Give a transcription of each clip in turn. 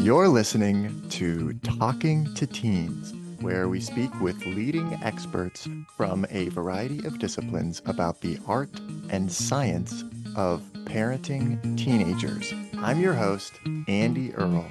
You're listening to Talking to Teens, where we speak with leading experts from a variety of disciplines about the art and science of parenting teenagers. I'm your host, Andy Earle.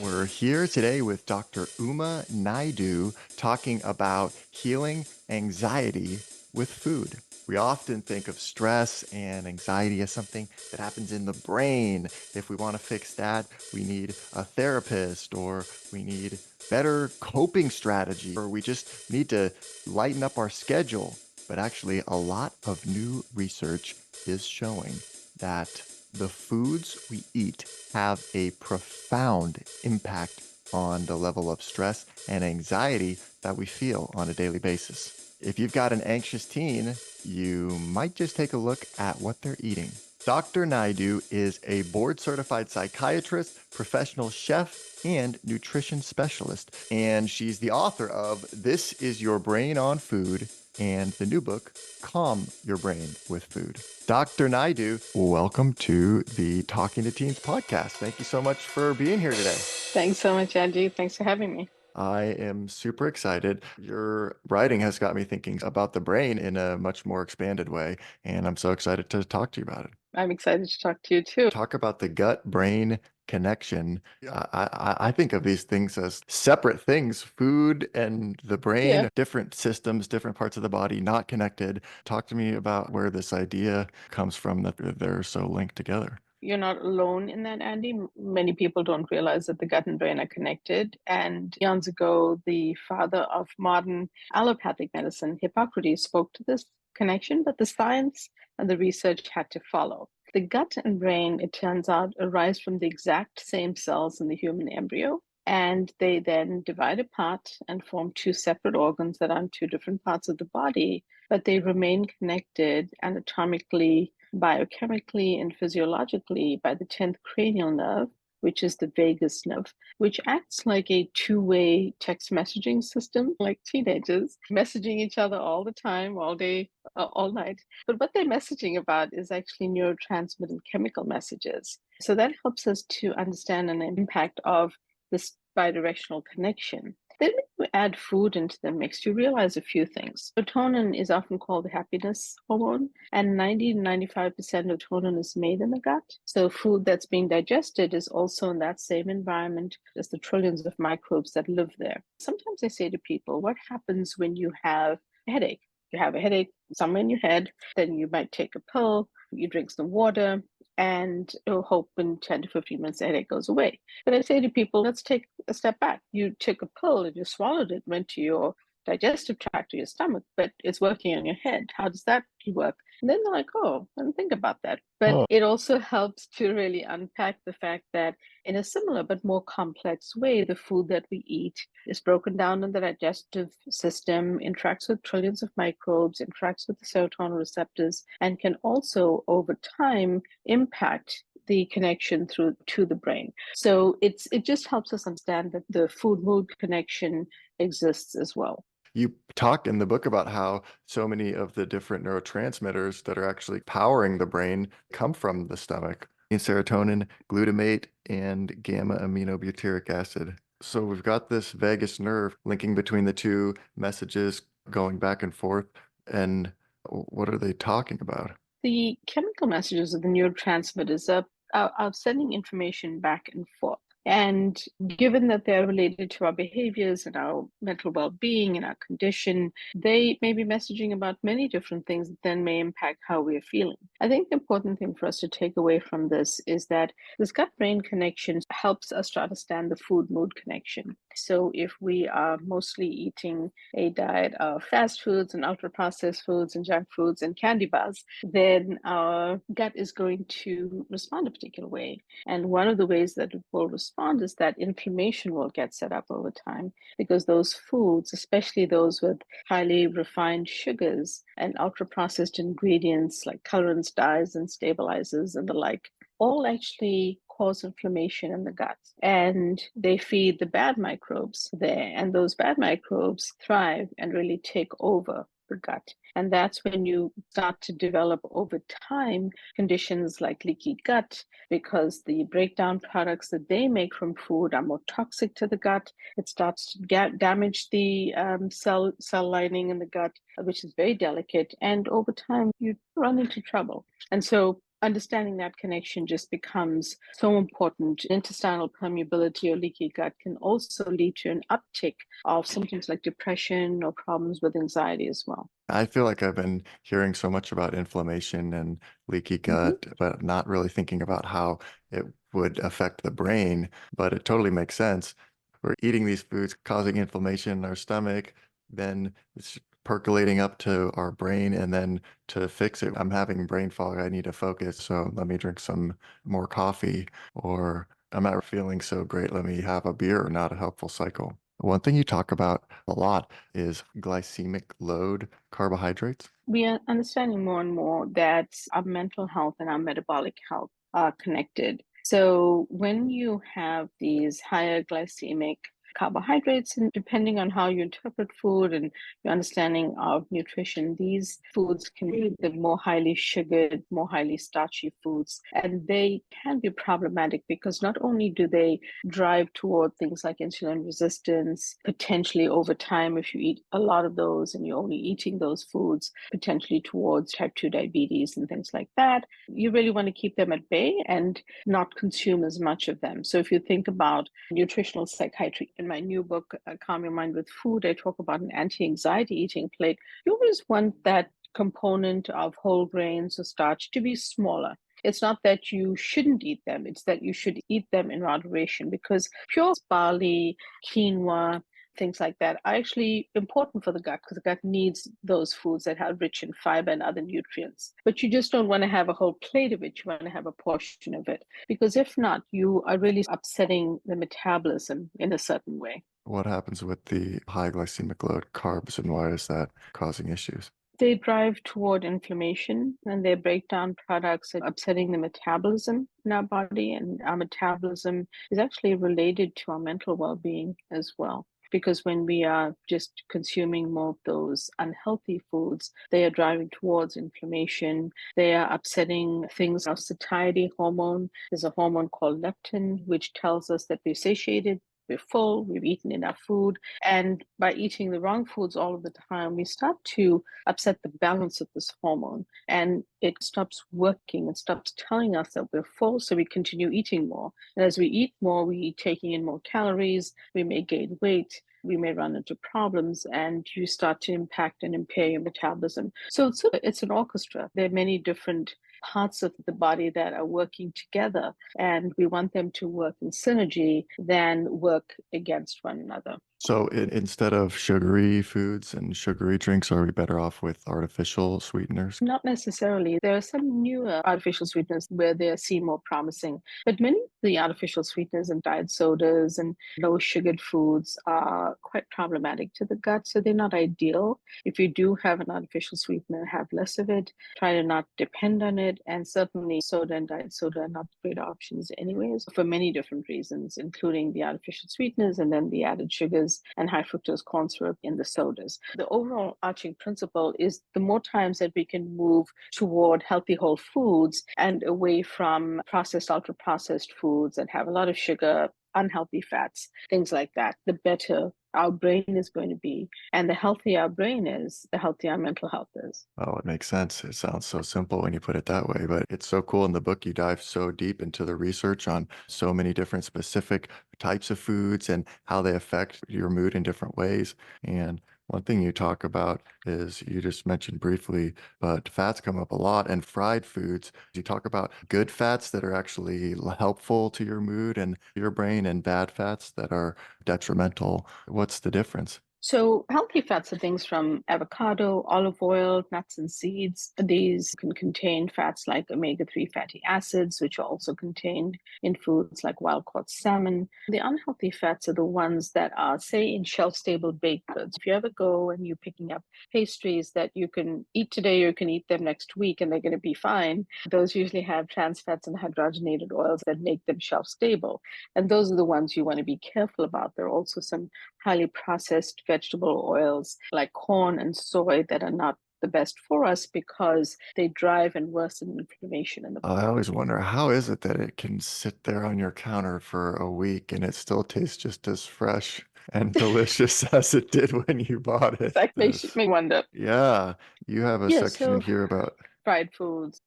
We're here today with Dr. Uma Naidoo talking about healing anxiety with food. We often think of stress and anxiety as something that happens in the brain. If we want to fix that, we need a therapist, or we need better coping strategy, or we just need to lighten up our schedule. But actually, a lot of new research is showing that the foods we eat have a profound impact on the level of stress and anxiety that we feel on a daily basis. If you've got an anxious teen, you might just take a look at what they're eating. Dr. Naidoo is a board-certified psychiatrist, professional chef, and nutrition specialist, and she's the author of This Is Your Brain on Food and the new book, Calm Your Brain with Food. Dr. Naidoo, welcome to the Talking to Teens podcast. Thank you so much for being here today. Thanks so much, Andy. Thanks for having me. I am super excited. Your writing has got me thinking about the brain in a much more expanded way, and I'm so excited to talk to you about it. I'm excited to talk to you too. Talk about the gut-brain connection. I think of these things as separate things, food and the brain, different systems, different parts of the body, not connected. Talk to me about where this idea comes from that they're so linked together. You're not alone in that, Andy. Many people don't realize that the gut and brain are connected. And eons ago, the father of modern allopathic medicine, Hippocrates, spoke to this connection, but the science and the research had to follow. The gut and brain, it turns out, arise from the exact same cells in the human embryo. And they then divide apart and form two separate organs that are in two different parts of the body, but they remain connected anatomically, biochemically, and physiologically by the 10th cranial nerve, which is the vagus nerve, which acts like a two-way text messaging system, like teenagers messaging each other all the time, all day, all night. But what they're messaging about is actually neurotransmitted chemical messages. So that helps us to understand an impact of this bidirectional connection. Then when you add food into the mix, you realize a few things. Serotonin is often called the happiness hormone, and 90 to 95% of serotonin is made in the gut. So food that's being digested is also in that same environment as the trillions of microbes that live there. Sometimes I say to people, what happens when you have a headache? You have a headache somewhere in your head, then you might take a pill, you drink some water, and you'll hope in 10 to 15 minutes the headache goes away. But I say to people, let's take a step back. You took a pill and you swallowed it, went to your digestive tract or your stomach, but it's working on your head. How does that work? And then they're like, oh, I didn't think about that. But it also helps to really unpack the fact that in a similar but more complex way, the food that we eat is broken down in the digestive system, interacts with trillions of microbes, interacts with the serotonin receptors, and can also, over time, impact the connection through to the brain. So it just helps us understand that the food-mood connection exists as well. You talk in the book about how so many of the different neurotransmitters that are actually powering the brain come from the stomach. Serotonin, glutamate, and gamma aminobutyric acid. So we've got this vagus nerve linking between the two messages going back and forth. And what are they talking about? The chemical messages of the neurotransmitters are sending information back and forth. And given that they're related to our behaviors and our mental well-being and our condition, they may be messaging about many different things that then may impact how we're feeling. I think the important thing for us to take away from this is that this gut-brain connection helps us to understand the food-mood connection. So if we are mostly eating a diet of fast foods and ultra-processed foods and junk foods and candy bars, then our gut is going to respond a particular way. And one of the ways that it will respond is that inflammation will get set up over time, because those foods, especially those with highly refined sugars and ultra-processed ingredients like colorants, dyes, and stabilizers and the like, all actually cause inflammation in the gut, and they feed the bad microbes there, and those bad microbes thrive and really take over the gut. And that's when you start to develop over time conditions like leaky gut, because the breakdown products that they make from food are more toxic to the gut. It starts to damage the cell lining in the gut, which is very delicate. And over time, you run into trouble. And so understanding that connection just becomes so important. Intestinal permeability or leaky gut can also lead to an uptick of symptoms like depression or problems with anxiety as well. I feel like I've been hearing so much about inflammation and leaky Mhm. gut, but not really thinking about how it would affect the brain. But it totally makes sense. We're eating these foods causing inflammation in our stomach, then it's percolating up to our brain, and then to fix it, I'm having brain fog. I need to focus, so let me drink some more coffee, or I'm not feeling so great. Let me have a beer, not a helpful cycle. One thing you talk about a lot is glycemic load carbohydrates. We are understanding more and more that our mental health and our metabolic health are connected. So when you have these higher glycemic carbohydrates, and depending on how you interpret food and your understanding of nutrition, these foods can be the more highly sugared, more highly starchy foods. And they can be problematic because not only do they drive toward things like insulin resistance, potentially over time, if you eat a lot of those and you're only eating those foods, potentially towards type 2 diabetes and things like that. You really want to keep them at bay and not consume as much of them. So if you think about nutritional psychiatry, in my new book, Calm Your Mind with Food, I talk about an anti-anxiety eating plate. You always want that component of whole grains or starch to be smaller. It's not that you shouldn't eat them, it's that you should eat them in moderation, because pure barley, quinoa, things like that are actually important for the gut, because the gut needs those foods that are rich in fiber and other nutrients. But you just don't want to have a whole plate of it. You want to have a portion of it, because if not, you are really upsetting the metabolism in a certain way. What happens with the high glycemic load carbs, and why is that causing issues? They drive toward inflammation, and their breakdown products are upsetting the metabolism in our body. And our metabolism is actually related to our mental well being as well. Because when we are just consuming more of those unhealthy foods, they are driving towards inflammation. They are upsetting things. Our satiety hormone is a hormone called leptin, which tells us that we're satiated, we're full, we've eaten enough food. And by eating the wrong foods all of the time, we start to upset the balance of this hormone, and it stops working. It stops telling us that we're full, so we continue eating more. And as we eat more, we taking in more calories, we may gain weight, we may run into problems, and you start to impact and impair your metabolism. So it's an orchestra. There are many different parts of the body that are working together, and we want them to work in synergy than work against one another. So instead of sugary foods and sugary drinks, are we better off with artificial sweeteners? Not necessarily. There are some newer artificial sweeteners where they seem more promising, but many of the artificial sweeteners and diet sodas and low sugared foods are quite problematic to the gut, so they're not ideal. If you do have an artificial sweetener, have less of it. Try to not depend on it, and certainly soda and diet soda are not great options anyways for many different reasons, including the artificial sweeteners and then the added sugars and high fructose corn syrup in the sodas. The overall arching principle is the more times that we can move toward healthy whole foods and away from processed, ultra processed foods that have a lot of sugar, unhealthy fats, things like that, the better our brain is going to be. And the healthier our brain is, the healthier our mental health is. Oh, it makes sense. It sounds so simple when you put it that way, but it's so cool in the book. You dive so deep into the research on so many different specific types of foods and how they affect your mood in different ways. And one thing you talk about is you just mentioned briefly, but fats come up a lot and fried foods. You talk about good fats that are actually helpful to your mood and your brain, and bad fats that are detrimental. What's the difference? So, healthy fats are things from avocado, olive oil, nuts, and seeds. These can contain fats like omega-3 fatty acids, which are also contained in foods like wild caught salmon. The unhealthy fats are the ones that are, say, in shelf stable baked goods. If you ever go and you're picking up pastries that you can eat today, or you can eat them next week and they're going to be fine, those usually have trans fats and hydrogenated oils that make them shelf stable. And those are the ones you want to be careful about. There are also some highly processed vegetable oils like corn and soy that are not the best for us because they drive and worsen inflammation in the I always wonder, how is it that it can sit there on your counter for a week and it still tastes just as fresh and delicious as it did when you bought it? That makes me wonder. Yeah, you have a Yeah, section in so here about, fried foods,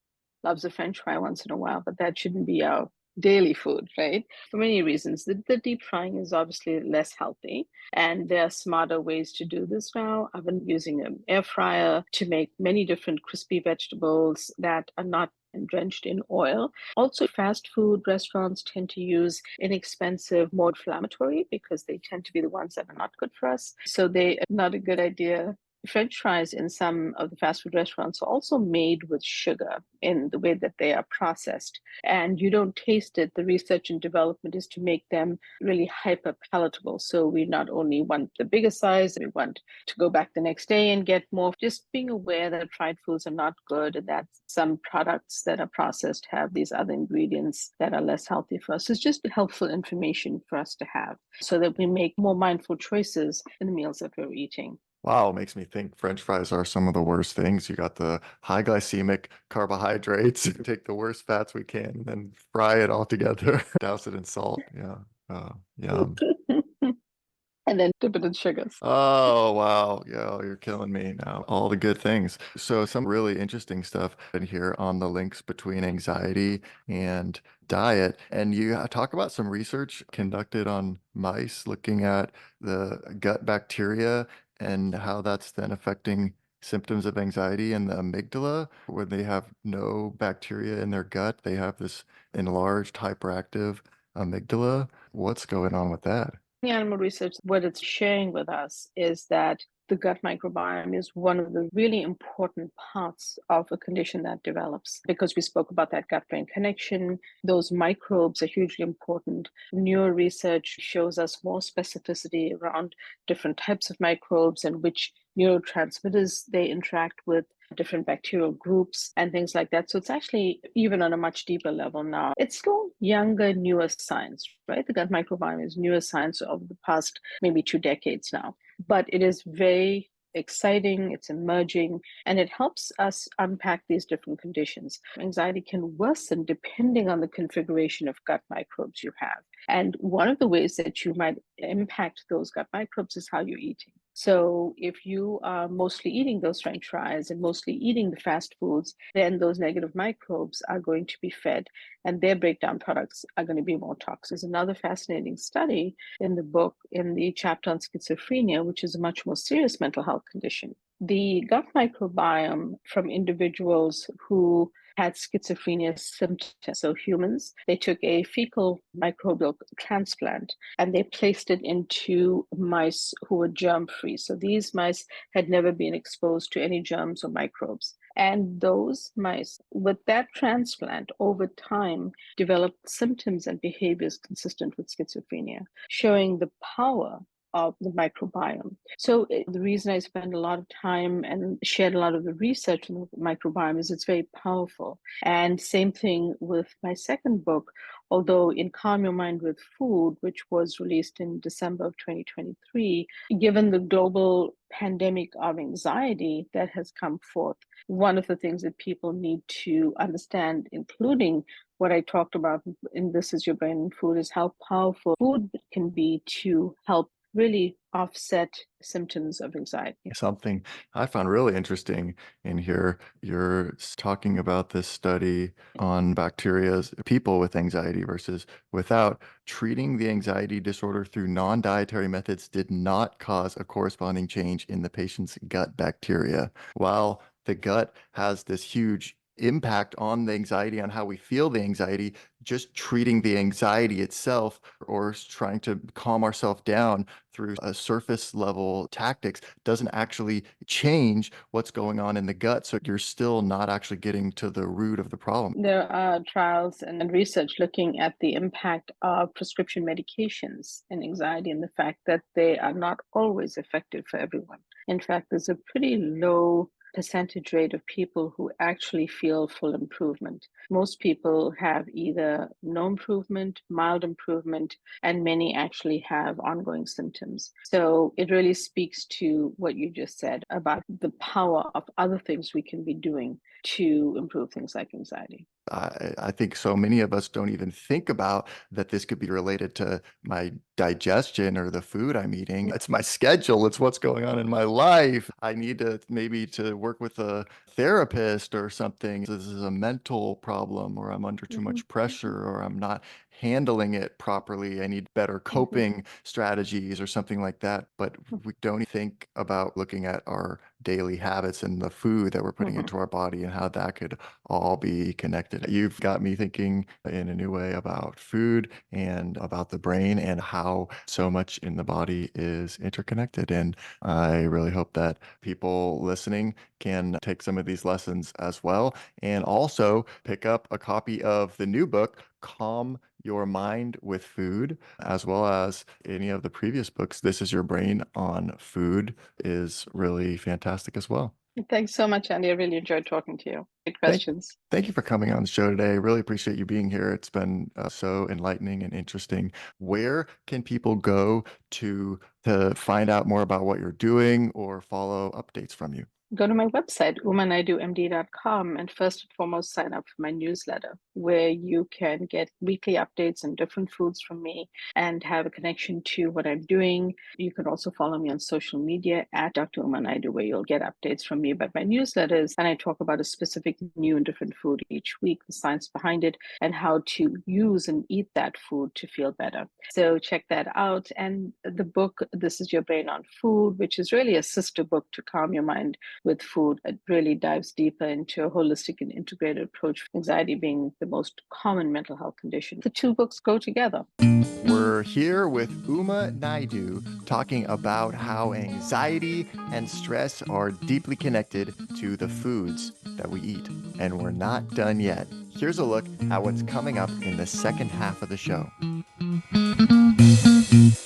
loves a French fry once in a while, but that shouldn't be our daily food, right? For many reasons. The deep frying is obviously less healthy, and there are smarter ways to do this now. I've been using an air fryer to make many different crispy vegetables that are not drenched in oil. Also, fast food restaurants tend to use inexpensive, more inflammatory because they tend to be the ones that are not good for us. So they are not a good idea. French fries in some of the fast food restaurants are also made with sugar in the way that they are processed. And you don't taste it. The research and development is to make them really hyper palatable. So we not only want the bigger size, we want to go back the next day and get more. Just being aware that fried foods are not good and that some products that are processed have these other ingredients that are less healthy for us. It's just helpful information for us to have so that we make more mindful choices in the meals that we're eating. wow, it makes me think French fries are some of the worst things. You got the high glycemic carbohydrates, take the worst fats we can, and then fry it all together, douse it in salt. Yeah. Yum. And then dip it in sugars. Oh, wow. Yeah, you're killing me now. All the good things. So, some really interesting stuff in here on the links between anxiety and diet. And you talk about some research conducted on mice looking at the gut bacteria and how that's then affecting symptoms of anxiety in the amygdala. When they have no bacteria in their gut, they have this enlarged, hyperactive amygdala. What's going on with that? The animal research, what it's sharing with us is that the gut microbiome is one of the really important parts of a condition that develops. Because we spoke about that gut brain connection, those microbes are hugely important. Newer research shows us more specificity around different types of microbes and which neurotransmitters they interact with, different bacterial groups and things like that. So it's actually even on a much deeper level now. It's still younger, newer science, right? The gut microbiome is newer science over the past maybe 2 decades now, but it is very exciting, it's emerging, and it helps us unpack these different conditions. Anxiety can worsen depending on the configuration of gut microbes you have. And one of the ways that you might impact those gut microbes is how you're eating. So if you are mostly eating those French fries and mostly eating the fast foods, then those negative microbes are going to be fed and their breakdown products are going to be more toxic. There's another fascinating study in the book, in the chapter on schizophrenia, which is a much more serious mental health condition. The gut microbiome from individuals who had schizophrenia symptoms, so humans, they took a fecal microbial transplant and they placed it into mice who were germ free. So these mice had never been exposed to any germs or microbes. And those mice, with that transplant, over time, developed symptoms and behaviors consistent with schizophrenia, showing the power of the microbiome. So the reason I spend a lot of time and shared a lot of the research on the microbiome is it's very powerful. And same thing with my second book, although in Calm Your Mind with Food, which was released in December of 2023, given the global pandemic of anxiety that has come forth, one of the things that people need to understand, including what I talked about in This Is Your Brain and Food, is how powerful food can be to help really offset symptoms of anxiety. Something I found really interesting in here, you're talking about this study on bacteria's people with anxiety versus without. Treating the anxiety disorder through non-dietary methods did not cause a corresponding change in the patient's gut bacteria. While the gut has this huge impact on the anxiety, on how we feel the anxiety, just treating the anxiety itself or trying to calm ourselves down through a surface level tactics doesn't actually change what's going on in the gut. So you're still not actually getting to the root of the problem. There are trials and research looking at the impact of prescription medications and anxiety and the fact that they are not always effective for everyone. In fact, there's a pretty low percentage rate of people who actually feel full improvement. Most people have either no improvement, mild improvement, and many actually have ongoing symptoms. So it really speaks to what you just said about the power of other things we can be doing to improve things like anxiety. I think so many of us don't even think about that this could be related to my digestion or the food I'm eating. It's my schedule. It's what's going on in my life. I need to maybe to work with a therapist or something. This is a mental problem, or I'm under too Mhm, much pressure, or I'm not handling it properly. I need better mhm, coping strategies or something like that. But we don't think about looking at our daily habits and the food that we're putting mhm, into our body and how that could all be connected. You've got me thinking in a new way about food and about the brain and how so much in the body is interconnected. And I really hope that people listening can take some of these lessons as well and also pick up a copy of the new book, Calm Your Mind with Food, as well as any of the previous books. This is Your Brain on Food is really fantastic as well. Thanks so much, Andy. I really enjoyed talking to you. Great Thank, questions. thank you for coming on the show today. Really appreciate you being here. It's been so enlightening and interesting. Where can people go to find out more about what you're doing or follow updates from you? Go to my website, umanaidoomd.com, and first and foremost, sign up for my newsletter, where you can get weekly updates on different foods from me and have a connection to what I'm doing. You can also follow me on social media at Dr. Umanaidu, where you'll get updates from me about my newsletters. And I talk about a specific new and different food each week, the science behind it, and how to use and eat that food to feel better. So check that out. And the book, This is Your Brain on Food, which is really a sister book to calm your mind with food. It really dives deeper into a holistic and integrated approach, anxiety being the most common mental health condition. The two books go together. We're here with Uma Naidu talking about how anxiety and stress are deeply connected to the foods that we eat. And we're not done yet. Here's a look at what's coming up in the second half of the show.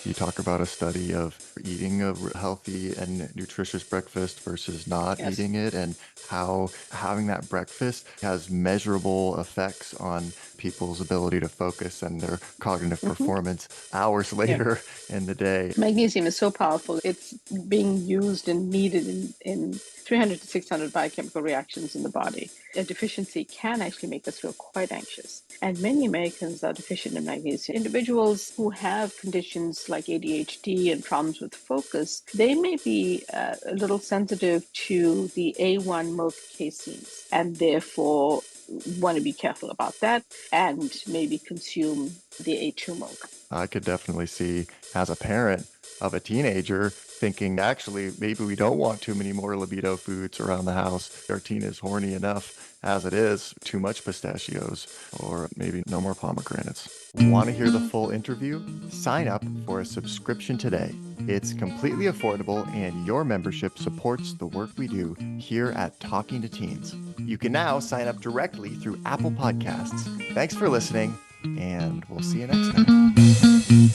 You talk about a study of eating a healthy and nutritious breakfast versus not Yes. eating it, and how having that breakfast has measurable effects on people's ability to focus and their cognitive Mm-hmm. performance hours Yeah. later in the day. Magnesium is so powerful. It's being used and needed in 300 to 600 biochemical reactions in the body. A deficiency can actually make us feel quite anxious. And many Americans are deficient in magnesium. Individuals who have conditions like ADHD and problems with focus, they may be a little sensitive to the A1 milk caseins and therefore want to be careful about that and maybe consume the A2 milk. I could definitely see as a parent of a teenager thinking, actually, maybe we don't want too many more libido foods around the house. Our teen is horny enough as it is, too much pistachios, or maybe no more pomegranates. Want to hear the full interview? Sign up for a subscription today. It's completely affordable, and your membership supports the work we do here at Talking to Teens. You can now sign up directly through Apple Podcasts. Thanks for listening, and we'll see you next time.